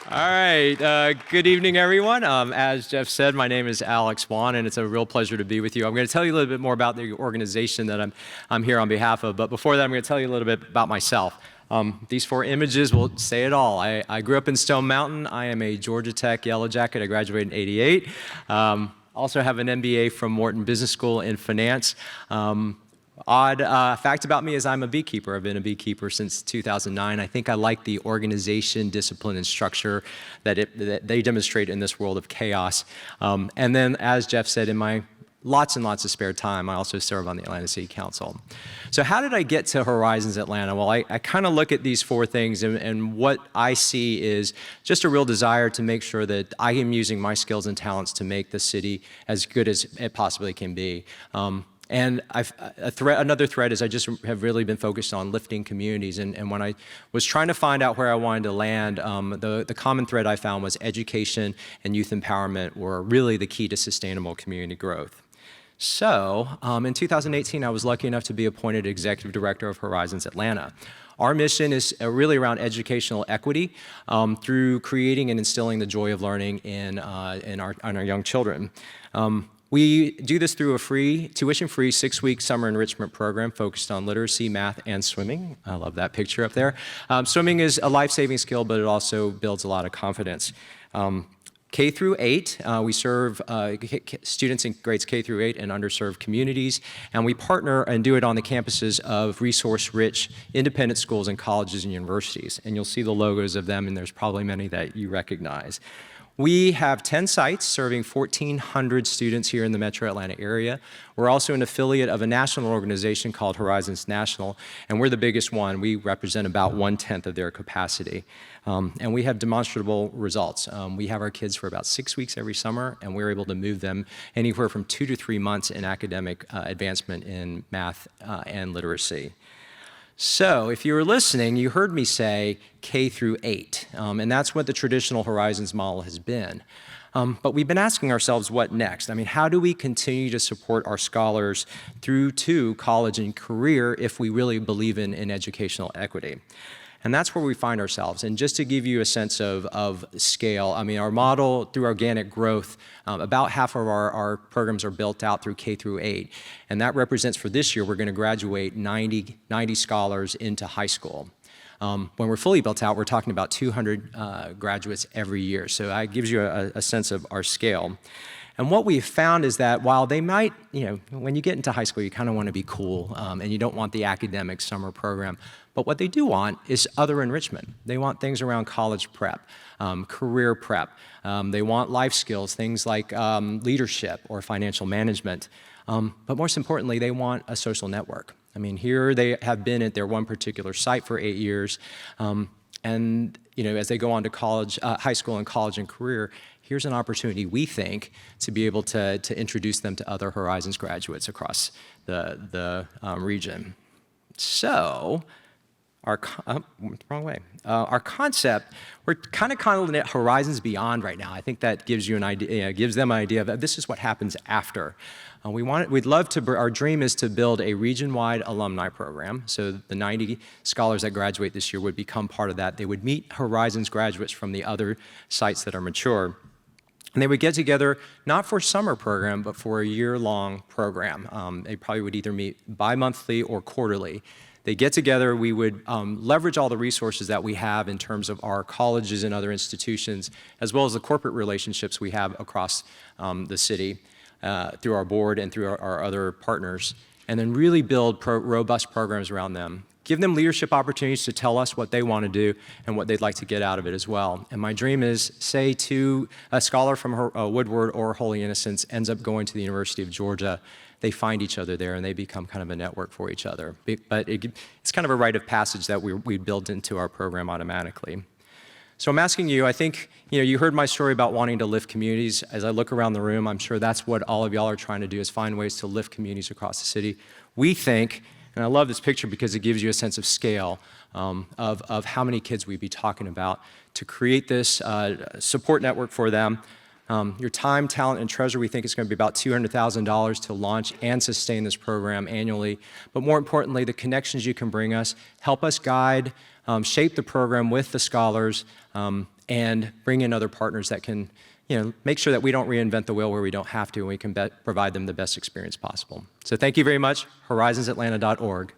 All right, good evening, everyone. As Jeff said, my name is Alex Wan, and it's a real pleasure to be with you. I'm going to tell you a little bit more about the organization that I'm here on behalf of, but before that, I'm going to tell you a little bit about myself. These four images will say it all. I grew up in Stone Mountain. I am a Georgia Tech Yellow Jacket. I graduated in '88. Also have an MBA from Wharton Business School in finance. Odd fact about me is I'm a beekeeper. I've been a beekeeper since 2009. I think I like the organization, discipline, and structure that they demonstrate in this world of chaos. And then, as Jeff said, in my lots and lots of spare time, I also serve on the Atlanta City Council. So how did I get to Horizons Atlanta? Well, I kind of look at these four things, and what I see is just a real desire to make sure that I am using my skills and talents to make the city as good as it possibly can be. And another thread is I just have really been focused on lifting communities. And when I was trying to find out where I wanted to land, the common thread I found was education and youth empowerment were really the key to sustainable community growth. So in 2018, I was lucky enough to be appointed Executive Director of Horizons Atlanta. Our mission is really around educational equity through creating and instilling the joy of learning in our young children. We do this through a tuition-free 6-week summer enrichment program focused on literacy, math, and swimming. I love that picture up there. Swimming is a life-saving skill, but it also builds a lot of confidence. K through 8, we serve students in grades K through 8 in underserved communities, and we partner and do it on the campuses of resource-rich independent schools and colleges and universities. And you'll see the logos of them, and there's probably many that you recognize. We have 10 sites serving 1,400 students here in the Metro Atlanta area. We're also an affiliate of a national organization called Horizons National, and we're the biggest one. We represent about 1/10 of their capacity. And we have demonstrable results. We have our kids for about 6 weeks every summer, and we're able to move them anywhere from 2 to 3 months in academic advancement in math and literacy. So if you were listening, you heard me say K through 8, and that's what the traditional Horizons model has been. But we've been asking ourselves, what next? I mean, how do we continue to support our scholars through to college and career if we really believe in educational equity? And that's where we find ourselves. And just to give you a sense of scale, I mean, our model through organic growth, about half of our programs are built out through K through 8. And that represents for this year, we're going to graduate 90 scholars into high school. When we're fully built out, we're talking about 200 graduates every year. So that gives you a sense of our scale. And what we've found is that while they might, when you get into high school, you kind of want to be cool, and you don't want the academic summer program. But what they do want is other enrichment. They want things around college prep, career prep. They want life skills, things like leadership or financial management. But most importantly, they want a social network. I mean, here they have been at their one particular site for 8 years. And as they go on to college, high school and college and career, here's an opportunity, we think, to be able to introduce them to other Horizons graduates across the region. So, wrong way. Our concept, we're kind of calling it Horizons Beyond right now. I think that gives you an idea, gives them an idea of this is what happens after. Our dream is to build a region-wide alumni program. So the 90 scholars that graduate this year would become part of that. They would meet Horizons graduates from the other sites that are mature. And they would get together, not for a summer program, but for a year-long program. They probably would either meet bi-monthly or quarterly. They get together, we would leverage all the resources that we have in terms of our colleges and other institutions, as well as the corporate relationships we have across the city through our board and through our other partners, and then really build robust programs around them. Give them leadership opportunities to tell us what they want to do and what they'd like to get out of it as well. And my dream is, say, to a scholar from Woodward or Holy Innocents ends up going to the University of Georgia, they find each other there and they become kind of a network for each other. But it's kind of a rite of passage that we build into our program automatically. So I'm asking you, I think, you heard my story about wanting to lift communities. As I look around the room, I'm sure that's what all of y'all are trying to do, is find ways to lift communities across the city. We think, and I love this picture because it gives you a sense of scale of how many kids we'd be talking about, to create this support network for them. Your time, talent, and treasure, we think it's going to be about $200,000 to launch and sustain this program annually. But more importantly, the connections you can bring us, help us guide, shape the program with the scholars, and bring in other partners that can make sure that we don't reinvent the wheel where we don't have to, and we can provide them the best experience possible. So thank you very much. Horizonsatlanta.org.